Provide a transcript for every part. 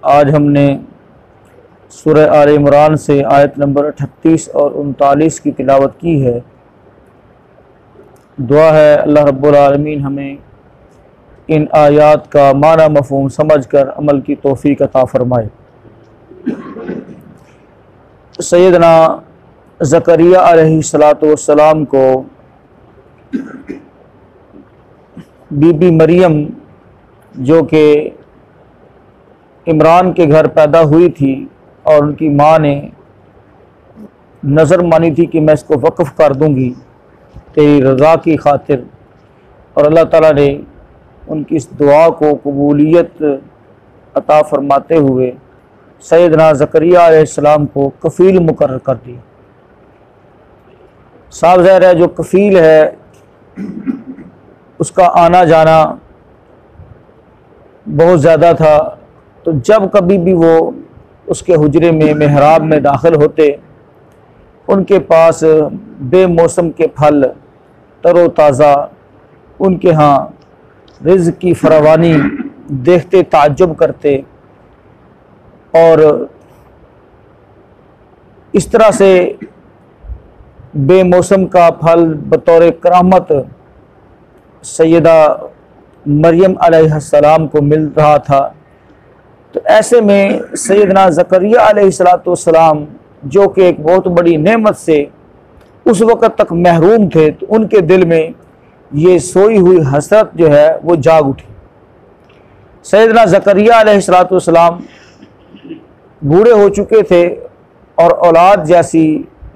आज हमने सूरह आल इमरान से आयत नंबर 38 और 39 की तिलावत की है। दुआ है अल्लाह रब्बुल आलमीन हमें इन आयात का माना मफ़हूम समझ कर अमल की तौफ़ीक अता फ़रमाए। सैयदना ज़करिया अलैहिस्सलातु वस्सलाम को बीबी मरियम जो कि इमरान के घर पैदा हुई थी और उनकी माँ ने नज़र मानी थी कि मैं इसको वक़्फ़ कर दूँगी तेरी रज़ा की खातिर, और अल्लाह ताला ने उनकी इस दुआ को कबूलियत अता फ़रमाते हुए सैयदना ज़करिया अलैहिस्सलाम को कफ़ील मुकर्रर कर दिया। साफ ज़ाहिर है जो कफ़ील है उसका आना जाना बहुत ज़्यादा था, तो जब कभी भी वो उसके हुजरे में मेहराब में दाखिल होते उनके पास बेमौसम के फल तरो ताज़ा, उनके यहाँ रिज़्क़ की फरावानी देखते ताज्जुब करते, और इस तरह से बेमौसम का फल बतौर करामत सैयदा मरियम अलैहिस्सलाम को मिल रहा था। तो ऐसे में सैयदना ज़करिया अलैहिस्सलाम जो कि एक बहुत बड़ी नेमत से उस वक़्त तक महरूम थे, तो उनके दिल में ये सोई हुई हसरत जो है वो जाग उठी। सैयदना ज़करिया अलैहिस्सलाम बूढ़े हो चुके थे और औलाद जैसी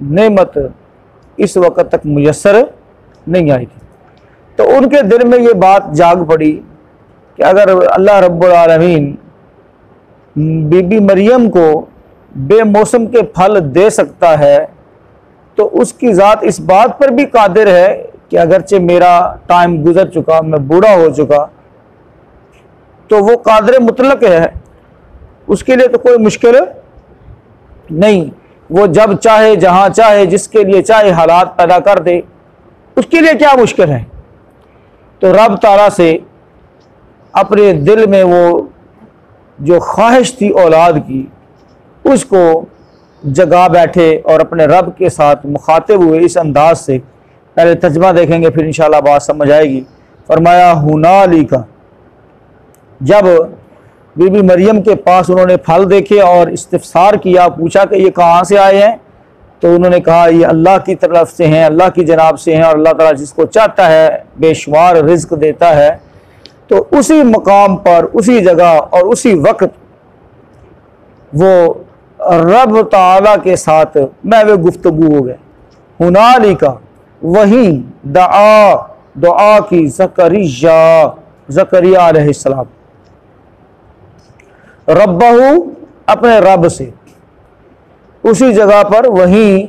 नेमत इस वक़्त तक मुयस्सर नहीं आई थी। तो उनके दिल में ये बात जाग पड़ी कि अगर अल्लाह रब्बुल आलमीन बीबी मरियम को बेमौसम के फल दे सकता है, तो उसकी ज़ात इस बात पर भी कादिर है कि अगरचे मेरा टाइम गुज़र चुका, मैं बूढ़ा हो चुका, तो वो कादिर मुतलक है, उसके लिए तो कोई मुश्किल नहीं। वो जब चाहे जहाँ चाहे जिसके लिए चाहे हालात पैदा कर दे, उसके लिए क्या मुश्किल है। तो रब ताला से अपने दिल में वो जो ख्वाहिश थी औलाद की, उसको जगा बैठे और अपने रब के साथ मुखातिब हुए इस अंदाज से। पहले तर्जुमा देखेंगे फिर इंशाल्लाह बात समझ आएगी। फरमाया हुनालिका, जब बीबी मरियम के पास उन्होंने फल देखे और इस्तिफसार किया, पूछा कि ये कहाँ से आए हैं, तो उन्होंने कहा ये अल्लाह की तरफ से हैं, अल्लाह की जनाब से हैं, और अल्लाह ताला जिसको चाहता है बेशुमार रिज़्क़ देता है। तो उसी मकाम पर, उसी जगह और उसी वक्त वो रब ताला के साथ मैं वे गुफ्तगू हो गए। हुनालिका, वहीं दुआ की ज़करिया अलैहिस्सलाम रब्बहू, अपने रब से। उसी जगह पर वहीं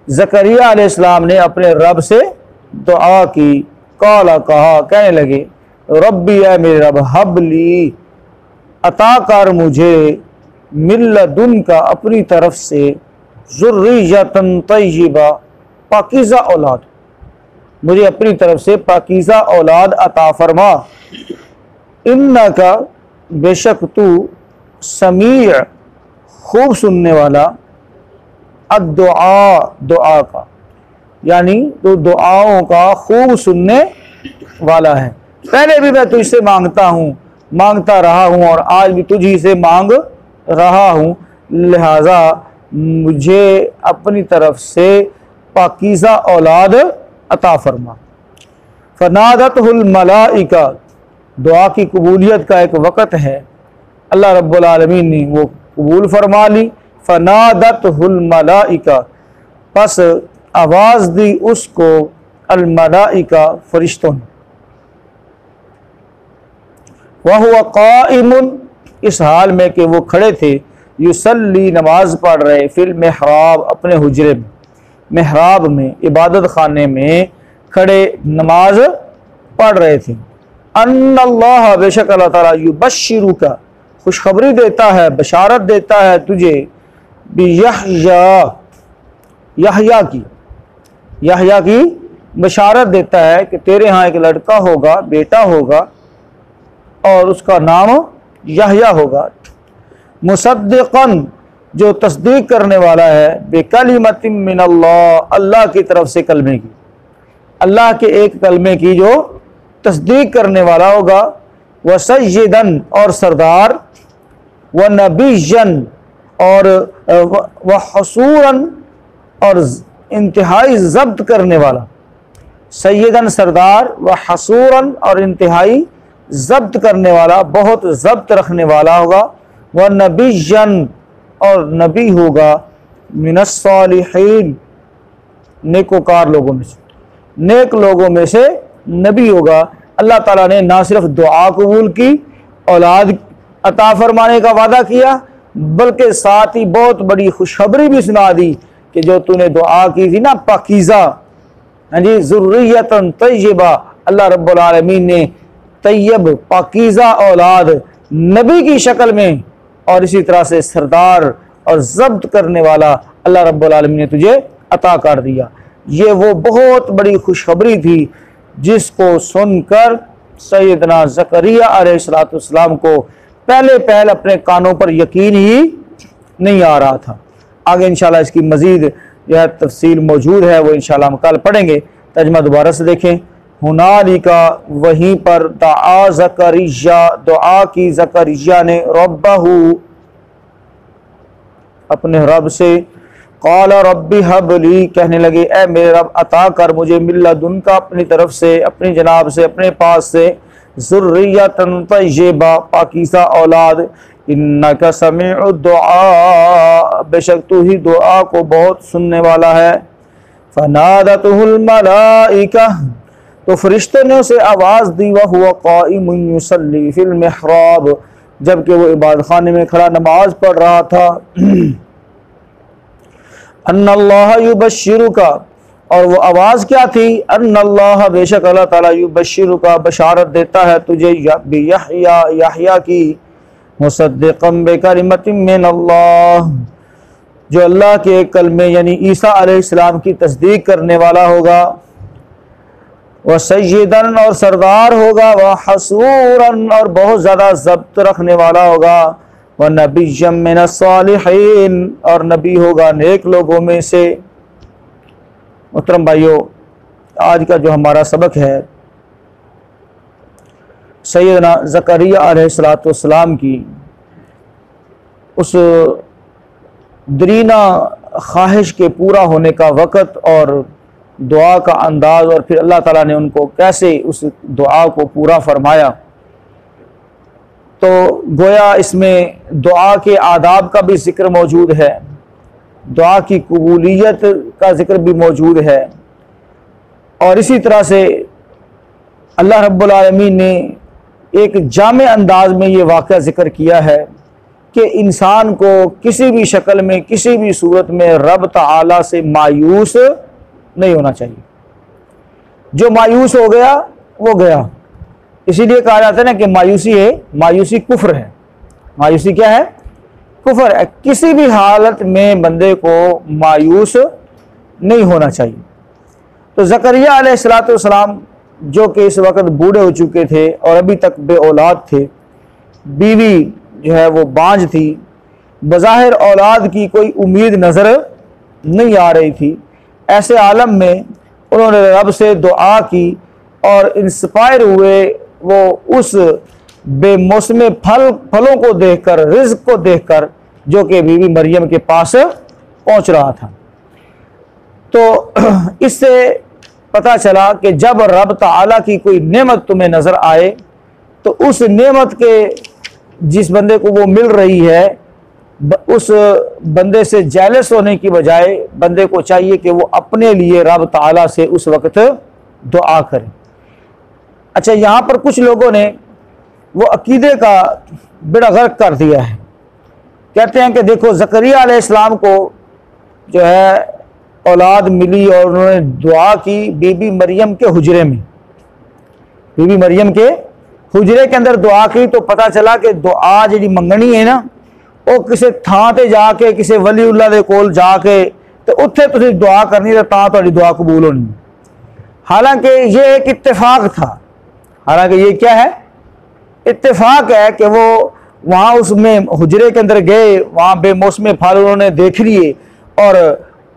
ज़करिया अलैहिस्सलाम ने अपने रब से दुआ की। काला, कहा, कहने लगे, रब्बी, है मेरे रब, हबली, अता कर मुझे, मिल्लदुन का, अपनी तरफ से, ज़ुर्रियतन तय्यिबा, पाकीज़ा औलाद, मुझे अपनी तरफ से पाकीज़ा औलाद अता फरमा। इन्नका, बेशक तू, समीअ, खूब सुनने वाला, अद्दुआ, दुआ का, यानी तो दुआओं का खूब सुनने वाला है। पहले भी मैं तुझसे मांगता हूँ, मांगता रहा हूँ, और आज भी तुझी से मांग रहा हूँ, लिहाजा मुझे अपनी तरफ से पाकीज़ा औलाद अता फरमा। फनादतहुल मलाइका, दुआ की कबूलियत का एक वक़्त है, अल्लाह रब्बुल आलमीन ने वो कबूल फरमा ली। फनादतहुल मलाइका, बस आवाज़ दी उसको अल मलाइका, फरिश्तों ने। वहुवा काइमुन, इस हाल में कि वो खड़े थे, युसल्ली, नमाज पढ़ रहे, फिल मेहराब, अपने हुजरे में, मेहराब में, इबादत खाने में खड़े नमाज पढ़ रहे थे। अन्नल्लाह, बेशक अल्लाह ताला, युबश्शिरुका, खुशखबरी देता है, बशारत देता है तुझे, बियहया, यहया की बशारत देता है कि तेरे यहाँ एक लड़का होगा, बेटा होगा, और उसका नाम यहया होगा। मुसद्दिक़न जो तस्दीक करने वाला है, बिकलिमतिन मिनल्लाह अल्लाह की तरफ से कलमे की, अल्लाह के एक कलमे की जो तस्दीक करने वाला होगा, व सय्यदन और सरदार, व नबिय्यन और व हसूरन और इंतहाई ज़ब्त करने वाला, सय्यदन सरदार, व हसूरन और इंतहाई ज़ब्त करने वाला, बहुत ज़ब्त रखने वाला होगा, व नबिय्यन और नबी होगा, मिनस्सालिहीन नेकोकार लोगों में से, नेक लोगों में से नबी होगा। अल्लाह ताला ने ना सिर्फ दुआ कबूल की, औलाद अता फरमाने का वादा किया, बल्कि साथ ही बहुत बड़ी खुशखबरी भी सुना दी कि जो तूने दुआ की थी ना पाकीज़ा, हाँ जी, ज़ुर्रियतन तय्यबा, अल्लाह रब्बुल आलमीन ने तय्यब पाकीज़ा औलाद नबी की शक्ल में और इसी तरह से सरदार और ज़ब्त करने वाला अल्लाह रब्बुल आलमीन ने तुझे अता कर दिया। ये वो बहुत बड़ी खुशखबरी थी जिसको सुनकर सैयदना ज़करिया अलैहिस्सलाम को पहले पहल अपने कानों पर यकीन ही नहीं आ रहा था। आगे इंशाल्लाह इसकी मज़ीद यह तफसील मौजूद है, वो इंशाल्लाह हम कल पढ़ेंगे। तर्जुमा दोबारा से देखें। हुनालिका वहीं पर दुआ ज़करिया, दुआ की ज़करिया ने रब्बहू अपने रब से, क़ाला रब्बी हबली कहने लगे ए मेरे रब अता कर मुझे मिल्लदुनका अपनी तरफ से, अपनी जनाब से, अपने पास से, ज़ुर्रियतन तय्यबा पाकीज़ा औलाद, इन्नका समीउ दुआ बेशक तू ही दुआ को बहुत सुनने वाला है। फनादतहुल मलाइका तो फरिश्तों ने उसे आवाज़ दी, वह हुआ क़ाइमुन युसल्ली फिल मिहराब जबकि वो इबादत खाने में खड़ा नमाज पढ़ रहा था। अन्नल्लाह युबश्शिरुका और वो आवाज़ क्या थी, अन्नल्लाह बेशक अल्लाह ताला युबश्शिरुका बशारत देता है तुझे बियहया यहया की, मुसद्दिक़न बिकलिमतिन मिनल्लाह जो अल्लाह के कलमे यानी ईसा अलैहिस्सलाम की तस्दीक करने वाला होगा, व सय्यदन और सरदार होगा, व हसूरन और बहुत ज़्यादा ज़ब्त रखने वाला होगा, व नबिय्यन मिनस्सालिहीन और नबी होगा नेक लोगों में से। मुहतरम भाइयों, आज का जो हमारा सबक है सैयदना ज़करिया अलैहिस्सलाम की उस दरीना ख्वाहिश के पूरा होने का वक़्त और दुआ का अंदाज़, और फिर अल्लाह ताला ने उनको कैसे उस दुआ को पूरा फरमाया। तो गोया इसमें दुआ के आदाब का भी ज़िक्र मौजूद है, दुआ की कबूलियत का ज़िक्र भी मौजूद है, और इसी तरह से अल्लाह रब्बुल आलमीन ने एक जामे अंदाज में ये वाक़या ज़िक्र किया है कि इंसान को किसी भी शक्ल में किसी भी सूरत में रब ताला से मायूस नहीं होना चाहिए। जो मायूस हो गया वो गया। इसीलिए कहा जाता है ना कि मायूसी कुफ्र है। मायूसी क्या है? कुफ्र है। किसी भी हालत में बंदे को मायूस नहीं होना चाहिए। तो ज़करिया अलैहिस्सलाम जो कि इस वक्त बूढ़े हो चुके थे और अभी तक बे औलाद थे, बीवी जो है वो बांझ थी, बज़ाहिर औलाद की कोई उम्मीद नज़र नहीं आ रही थी। ऐसे आलम में उन्होंने रब से दुआ की और इंस्पायर हुए वो उस बेमौसम फलों को देखकर, रिज़्क़ को देखकर जो कि बीवी मरियम के पास पहुंच रहा था। तो इससे पता चला कि जब रब ताला की कोई नेमत तुम्हें नज़र आए तो उस नेमत के जिस बंदे को वो मिल रही है उस बंदे से जेलस होने की बजाय बंदे को चाहिए कि वो अपने लिए रब ताला से उस वक्त दुआ करे। अच्छा, यहाँ पर कुछ लोगों ने वो अकीदे का बेड़ा गर्क कर दिया है। कहते हैं कि देखो ज़करिया अलैहिस्सलाम को जो है औलाद मिली और उन्होंने दुआ की बीबी मरियम के हुजरे में, बीबी मरियम के हुजरे के अंदर दुआ की। तो पता चला कि दुआ जी मंगनी है ना, वो किसी थां ते जाके किसी वली उल्लाह दे कोल जाके तो उत्थे तुसीं दुआ करनी तो तां तुहाडी दुआ कबूल होनी। हालांकि ये एक इत्तेफाक था, हालांकि ये क्या है? इत्तेफाक है कि वो वहाँ उसमें हुजरे के अंदर गए, वहाँ बेमौसमे फल उन्होंने देख लिए और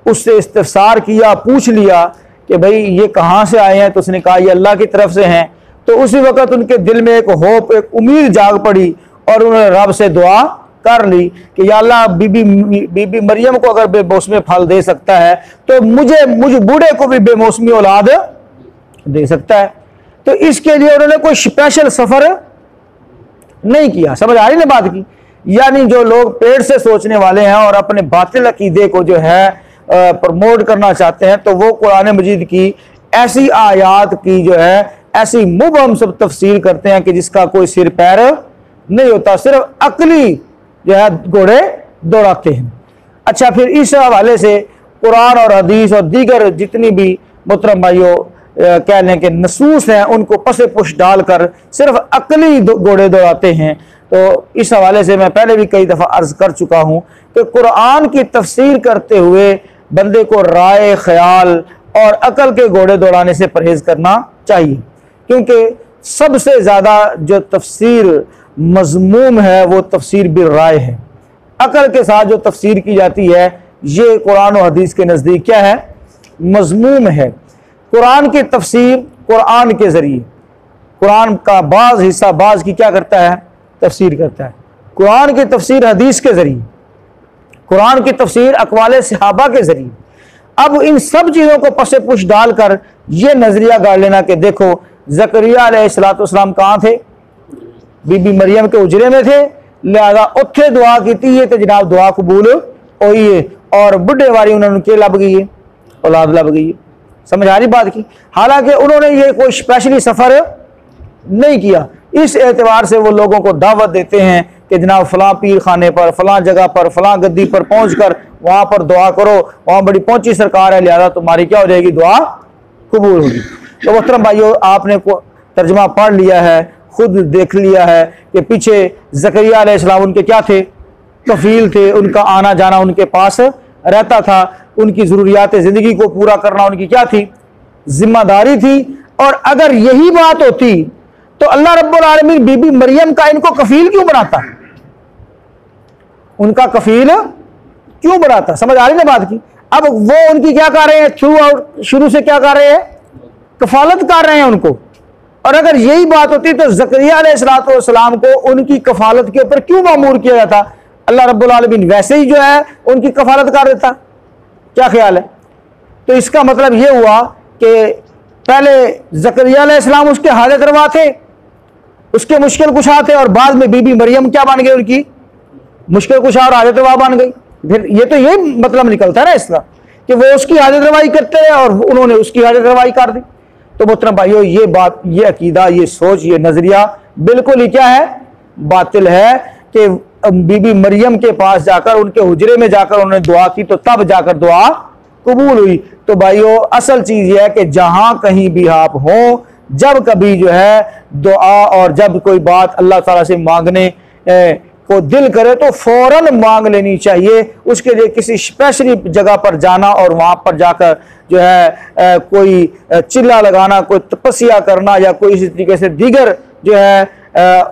उससे इस्तफसार किया, पूछ लिया कि भाई ये कहाँ से आए हैं। तो उसने कहा ये अल्लाह की तरफ से हैं। तो उसी वक़्त उनके दिल में एक होप, एक उम्मीद जाग पड़ी और उन्होंने रब से दुआ कर ली कि या अल्लाह बीबी मरियम को अगर बेमौसमी फल दे सकता है तो मुझे बूढ़े को भी बेमौसमी औलाद दे सकता है। तो इसके लिए उन्होंने कोई स्पेशल सफर नहीं किया। समझ आ रही ना बात की? यानी जो लोग पेट से सोचने वाले हैं और अपने बातिल अकीदे को जो है प्रमोट करना चाहते हैं, तो वो कुरान मजीद की ऐसी आयात की जो है ऐसी मुबहम सब तफसीर करते हैं कि जिसका कोई सिर पैर नहीं होता, सिर्फ अकली जो है घोड़े दौड़ाते हैं। अच्छा, फिर इस हवाले से कुरान और हदीस और दीगर जितनी भी मोहतरम भाइयों कह लें कि नसूस हैं, उनको पसे पुश डालकर सिर्फ अकली घोड़े दौड़ाते हैं। तो इस हवाले से मैं पहले भी कई दफ़ा अर्ज कर चुका हूँ कि कुरान की तफसीर करते हुए बंदे को राय, ख्याल और अकल के घोड़े दौड़ाने से परहेज करना चाहिए, क्योंकि सबसे ज़्यादा जो तफसीर मज़मूम है वो तफसीर बिल राय है। अकल के साथ जो तफसीर की जाती है ये कुरान और हदीस के नज़दीक क्या है? मज़मूम है। कुरान की तफसीर कुरान के ज़रिए, कुरान का बाज़ हिस्सा बाज़ की क्या करता है? तफसीर करता है। कुरान की तफसीर हदीस के ज़रिए, कुरान की तफसीर अक़वाले सहाबा के ज़रिए। अब इन सब चीज़ों को पसे पुश डालकर ये नज़रिया गाड़ लेना कि देखो ज़करिया अलैहिस्सलाम कहाँ थे? बीबी मरियम के उजरे में थे, लिहाजा उत्थे दुआ की थी तो जनाब दुआ कबूल हुई है और बुढ़े वारी उन्होंने के लब गई है, औलाद लब गई है। समझ आ रही बात की? हालांकि उन्होंने ये कोई स्पेशली सफ़र नहीं किया। इस एतबार से वो लोगों को दावत देते हैं कि जनाब फ़लाँ पीर खाने पर, फ़लाँ जगह पर, फ़लाँ गद्दी पर पहुँच कर वहाँ पर दुआ करो, वहाँ बड़ी पहुँची सरकार है, लिहाजा तुम्हारी क्या हो जाएगी? दुआ कबूल होगी। तो मोहतरम भाइयों, आपने को तर्जमा पढ़ लिया है, खुद देख लिया है कि पीछे ज़करिया अलैहिस्सलाम उनके क्या थे? कफ़ील थे। उनका आना जाना उनके पास रहता था, उनकी ज़रूरियात ज़िंदगी को पूरा करना उनकी क्या थी? जिम्मेदारी थी। और अगर यही बात होती तो अल्लाह रब्बुल आलमीन बीबी मरियम का इनको कफ़ील क्यों बनाता? उनका कफ़ील क्यों बनाता? समझ आ रही ना बात की? अब वो उनकी क्या कर रहे हैं? थ्रू आउट शुरू से क्या कर रहे हैं? कफालत कर रहे हैं उनको। और अगर यही बात होती तो ज़करिया अलैहिस्सलाम को उनकी कफालत के ऊपर क्यों मामूर किया जाता? अल्लाह रब्बुल आलमीन वैसे ही जो है उनकी कफालत कर देता। क्या ख्याल है? तो इसका मतलब ये हुआ कि पहले ज़करिया अलैहिस्सलाम उसके हाजत रवा थे, उसके मुश्किल कुशा थे, और बाद में बीबी मरियम क्या बन गई? उनकी मुश्किल कुशा और हाजत रवा बन गई। फिर ये तो ये मतलब निकलता है ना इसका कि वो उसकी हाजत रवाई करते रहे और उन्होंने उसकी हाजत रवाई कर दी। तो मोहतरम भाइयों, ये बात, ये अकीदा, ये सोच, ये नजरिया बिल्कुल ही क्या है? बातिल है कि बीबी मरियम के पास जाकर, उनके हुजरे में जाकर उन्होंने दुआ की तो तब जाकर दुआ कबूल हुई। तो भाइयों, असल चीज ये है कि जहां कहीं भी आप हो, जब कभी जो है दुआ और जब कोई बात अल्लाह ताला से मांगने को दिल करे तो फौरन मांग लेनी चाहिए। उसके लिए किसी स्पेशली जगह पर जाना और वहां पर जाकर जो है कोई चिल्ला लगाना, कोई तपस्या करना या कोई इसी तरीके से दीगर जो है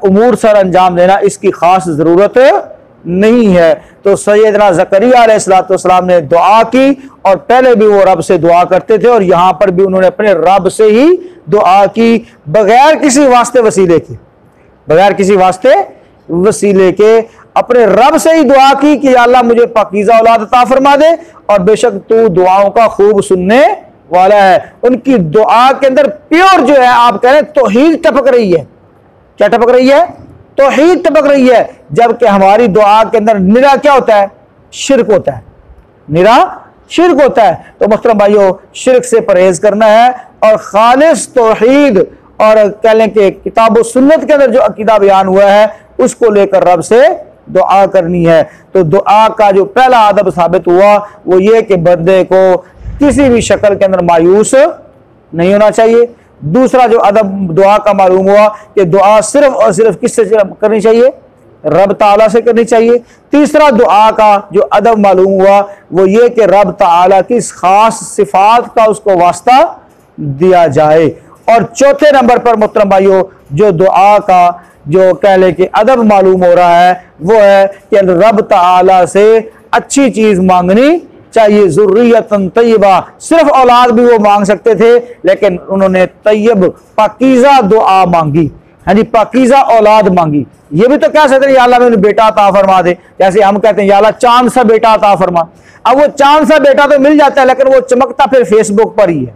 उमूर सर अंजाम देना, इसकी खास ज़रूरत नहीं है। तो सैयदना ज़करिया अलैहिस्सलाम ने दुआ की और पहले भी वो रब से दुआ करते थे और यहाँ पर भी उन्होंने अपने रब से ही दुआ की, बगैर किसी वास्ते वसीले के, बगैर किसी वास्ते वसीले के अपने रब से ही दुआ की कि अल्लाह मुझे पाकीज़ा औलाद अता फरमा दे और बेशक तू दुआओं का खूब सुनने वाला है। उनकी दुआ के अंदर प्योर जो है, आप कह रहे हैं तौहीद टपक रही है। क्या टपक रही है? तौहीद टपक रही है। जबकि हमारी दुआ के अंदर निरा क्या होता है? शिर्क होता है, निरा शिर्क होता है। तो मोहतरम भाइयों, शिर्क से परहेज करना है और खालिस तौहीद और कह लें कि किताब व सुन्नत के अंदर जो अकीदा बयान हुआ है उसको लेकर रब से दुआ करनी है। तो दुआ का जो पहला अदब साबित हुआ वो ये कि बंदे को किसी भी शक्ल के अंदर मायूस नहीं होना चाहिए। दूसरा जो अदब दुआ का मालूम हुआ कि दुआ सिर्फ और सिर्फ किससे करनी चाहिए? रब ताला से करनी चाहिए। तीसरा दुआ का जो अदब मालूम हुआ वो ये कि रब ताला की खास सिफात का उसको वास्ता दिया जाए। और चौथे नंबर पर मोहतरम भाइयों, जो दुआ का जो कह ले कि अदब मालूम हो रहा है वो है कि रब ताला से अच्छी चीज़ मांगनी चाहिए। ज़ुर्रियतन तय्यबा, सिर्फ औलाद भी वो मांग सकते थे, लेकिन उन्होंने तय्यब पाकीज़ा दुआ मांगी, हाँ जी, पाकीज़ा औलाद मांगी। ये भी तो कह सकते हैं या अल्लाह मुझे बेटा अता फरमा दे, जैसे हम कहते हैं या अल्लाह चांद सा बेटा अता फरमा। अब वो चांद सा बेटा तो मिल जाता है, लेकिन वो चमकता फिर फेसबुक पर ही है।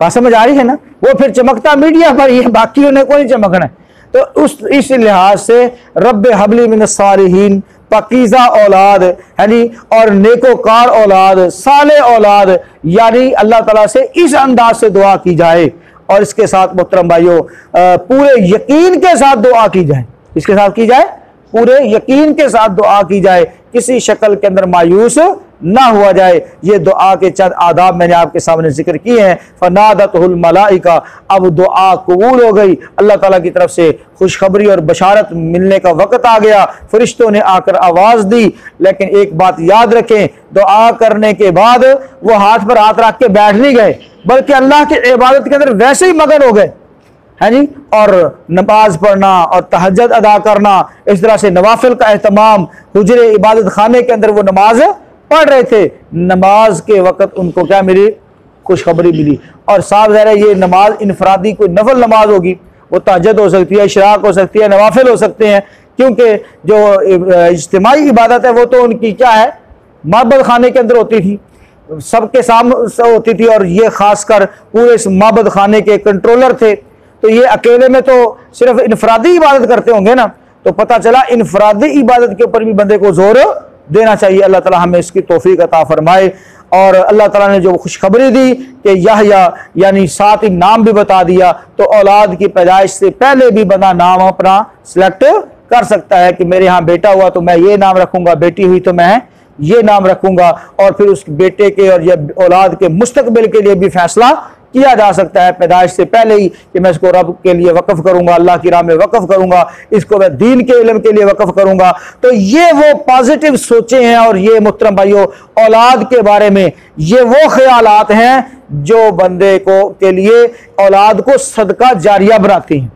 बात समझ आ रही है ना? वो फिर चमकता मीडिया पर ही है, बाकी उन्हें कोई चमकना है। तो इस लिहाज से रब्बे हबली मिन सालिहीन, पाकीज़ा औलाद है नी, और नेकोकार औलाद, साले औलाद, यानी अल्लाह ताला से इस अंदाज से दुआ की जाए। और इसके साथ मोहतरम भाइयों पूरे यकीन के साथ दुआ की जाए। इसके साथ की जाए, पूरे यकीन के साथ दुआ की जाए, किसी शक्ल के अंदर मायूस ना हुआ जाए। ये दुआ के चंद आदाब मैंने आपके सामने जिक्र किए हैं। फनादतहुल मलाइका, अब दुआ कबूल हो गई, अल्लाह ताला की तरफ से खुशखबरी और बशारत मिलने का वक्त आ गया, फरिश्तों ने आकर आवाज़ दी। लेकिन एक बात याद रखें, दुआ करने के बाद वो हाथ पर हाथ रख के बैठ नहीं गए, बल्कि अल्लाह की इबादत के अंदर वैसे ही मगन हो गए, है जी। और नमाज पढ़ना और तहज्जुद अदा करना, इस तरह से नवाफिल का एहतमाम, हुजरे इबादत खाने के अंदर वो नमाज पढ़ रहे थे। नमाज के वक्त उनको क्या मिली? खुशखबरी मिली। और साफ ज़ाहिर है ये नमाज इनफरादी कोई नफल नमाज होगी, वो तहज्जुद हो सकती है, इशराक हो सकती है, नवाफिल हो सकते हैं, क्योंकि जो इज्तिमाई इबादत है वो तो उनकी क्या है, माबद खाने के अंदर होती थी, सबके सामने होती थी, और ये खासकर पूरे इस माबद खाने के कंट्रोलर थे। तो ये अकेले में तो सिर्फ इनफरादी इबादत करते होंगे ना, तो पता चला इनफरादी इबादत के ऊपर भी बंदे को जोर देना चाहिए। अल्लाह ताला हमें इसकी तौफीक अता फरमाए। और अल्लाह ताला ने जो खुशखबरी दी कि यहया, यानी साथ ही नाम भी बता दिया, तो औलाद की पैदाइश से पहले भी बंदा नाम अपना सिलेक्ट कर सकता है कि मेरे यहाँ बेटा हुआ तो मैं ये नाम रखूंगा, बेटी हुई तो मैं ये नाम रखूंगा। और फिर उस बेटे के और या औलाद के मुस्तकबिल के लिए भी फैसला किया जा सकता है पैदाइश से पहले ही कि मैं इसको रब के लिए वक्फ करूंगा, अल्लाह की राह में वक्फ करूंगा, इसको मैं दीन के इल्म के लिए वक्फ करूंगा। तो ये वो पॉजिटिव सोचे हैं। और ये मुहतरम भाइयों, औलाद के बारे में ये वो ख्यालात हैं जो बंदे को के लिए औलाद को सदका जारिया बनाती हैं।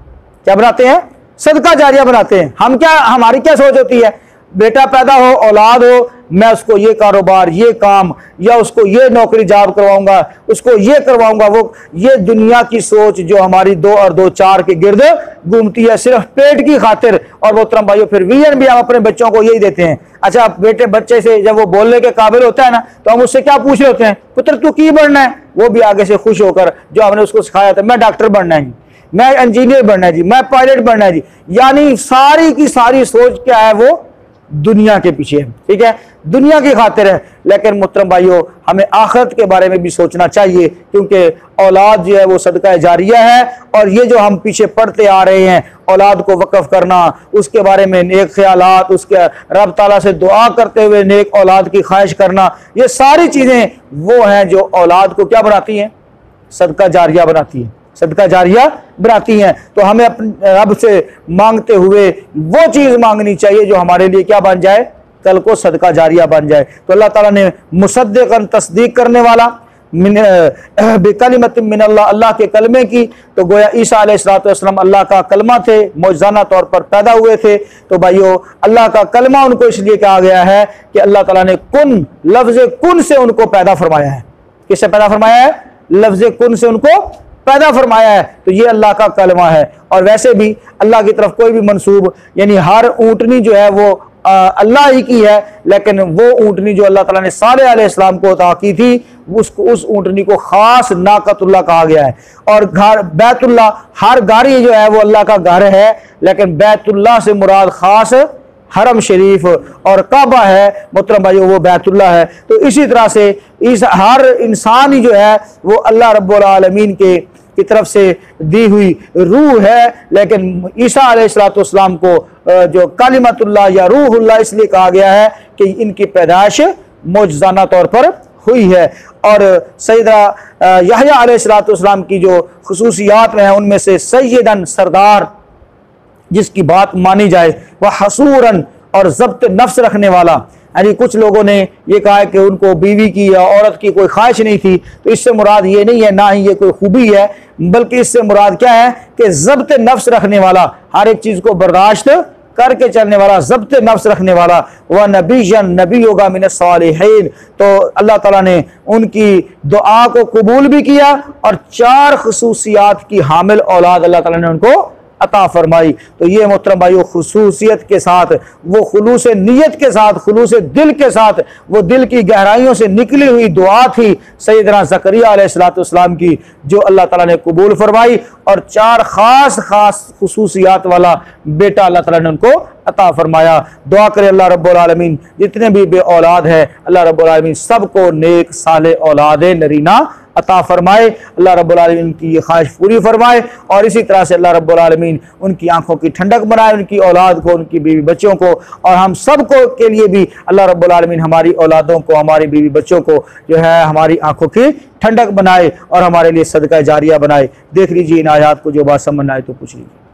क्या बनाते हैं? सदका जारिया बनाते हैं। हमारी क्या सोच होती है? बेटा पैदा हो, औलाद हो, मैं उसको ये कारोबार, ये काम, या उसको ये नौकरी जॉब करवाऊंगा, उसको ये करवाऊंगा, वो ये दुनिया की सोच जो हमारी 2 और 2 4 के गिर्द घूमती है, सिर्फ पेट की खातिर। और मोहतरम भाइयों, फिर विजन भी हम अपने बच्चों को यही देते हैं। अच्छा, बच्चे से जब वो बोलने के काबिल होता है ना, तो हम उससे क्या पूछ रहे होते हैं? पुत्र तू की बनना है? वो भी आगे से खुश होकर जो हमने उसको सिखाया था, मैं डॉक्टर बनना है जी, मैं इंजीनियर बनना है जी, मैं पायलट बनना है जी। यानी सारी की सारी सोच क्या है? वो दुनिया के पीछे है, ठीक है, दुनिया की खातिर है। लेकिन मुहतरम भाइयों, हमें आखिरत के बारे में भी सोचना चाहिए, क्योंकि औलाद जो है वो सदका जारिया है। और ये जो हम पीछे पढ़ते आ रहे हैं, औलाद को वक्फ करना, उसके बारे में नेक ख्यालात, उसके रब ताला से दुआ करते हुए नेक औलाद की ख्वाहिश करना, ये सारी चीज़ें वो हैं जो औलाद को क्या बनाती हैं? सदका जारिया बनाती हैं, सदका जारिया बनाती हैं। तो हमें अपने रब से मांगते हुए वो चीज़ मांगनी चाहिए जो हमारे लिए क्या बन जाए? कल को सदका जारिया बन जाए। तो अल्लाह ताला ने मुसद्दिक़न, तस्दीक करने वाला, बिकलिमतिन मिनल्लाह, अल्लाह के कलमे की। तो गोया ईसा अलैहिस्सलाम अल्लाह का कलमा थे, मौजज़ाना तौर पर पैदा हुए थे। तो भाइयों, अल्लाह का कलमा उनको इसलिए कहा गया है कि अल्लाह ताला ने कुन, लफ्ज़ कुन से उनको पैदा फरमाया है। किससे पैदा फरमाया है? लफ्ज़ कुन से उनको पैदा फरमाया है। तो ये अल्लाह का कलमा है। और वैसे भी अल्लाह की तरफ कोई भी मंसूब, यानी हर ऊँटनी जो है वो अल्लाह ही की है, लेकिन वो ऊँटनी जो अल्लाह ताला ने सालेह अलैहिस्सलाम को अता की थी, उस ऊँटनी को खास नाकतुल्लाह कहा गया है। और घर बैतुल्लाह, हर गाड़ी जो है वो अल्लाह का घर है, लेकिन बैतुल्लाह से मुराद खास हरम शरीफ और काबा है। मुहतरम भाइयों, वो बैतुल्लाह है। तो इसी तरह से इस हर इंसान ही जो है वो अल्लाह रब्बुल आलमीन की तरफ से दी हुई रूह है। लेकिन ईसा अलैहिस्सलाम को जो कालिमतुल्लाह या रूहुल्लाह इसलिए कहा गया है कि इनकी पैदाइश मौजज़ाना तौर पर हुई है। और सैयदना यहया अलैहिस्सलाम की जो खुसूसियात हैं, उनमें से सैयदन, सरदार, जिसकी बात मानी जाए, वह हसूरन, और ज़ब्त नफ्स रखने वाला, यानी कुछ लोगों ने ये कहा है कि उनको बीवी की या औरत की कोई ख्वाहिश नहीं थी, तो इससे मुराद ये नहीं है, ना ही ये कोई खूबी है, बल्कि इससे मुराद क्या है कि ज़ब्त नफ्स रखने वाला, हर एक चीज़ को बर्दाश्त करके चलने वाला, ज़ब्त नफ्स रखने वाला, वह नबी होगा मिन सालिहीन। तो अल्लाह ताला ने उनकी दुआ को कबूल भी किया और 4 खुसूसियात की हामिल औलाद अल्लाह ताला ने उनको अता फरमाई। तो ये मोहतरम भाइयों, खुसूसियत के साथ, वो खुलूस नीयत के साथ, खुलूस दिल के साथ, वो दिल की गहराइयों से निकली हुई दुआ थी सैयदना ज़करिया अलैहिस्सलाम की, जो अल्लाह ताला ने कबूल फरमाई और 4 खास खुसूसियात वाला बेटा अल्लाह ताला ने उनको अता फरमाया। दुआ करे अल्लाह रब्बुल आलमीन जितने भी बे औलाद है, अल्लाह रब्बुल आलमीन सबको नेक साले औलाद नरीना अता फरमाए। अल्लाह रब्बुल आलमीन की ये ख्वाहिश पूरी फरमाए और इसी तरह से अल्लाह रब्बुल आलमीन उनकी आंखों की ठंडक बनाए, उनकी औलाद को, उनकी बीवी बच्चों को, और हम सब को के लिए भी अल्लाह रब्बुल आलमीन हमारी औलादों को, हमारी बीवी बच्चों को जो है हमारी आंखों की ठंडक बनाए और हमारे लिए सदका जारिया बनाए। देख लीजिए इन आयात को, जो बात समझ आए तो पूछ लीजिए।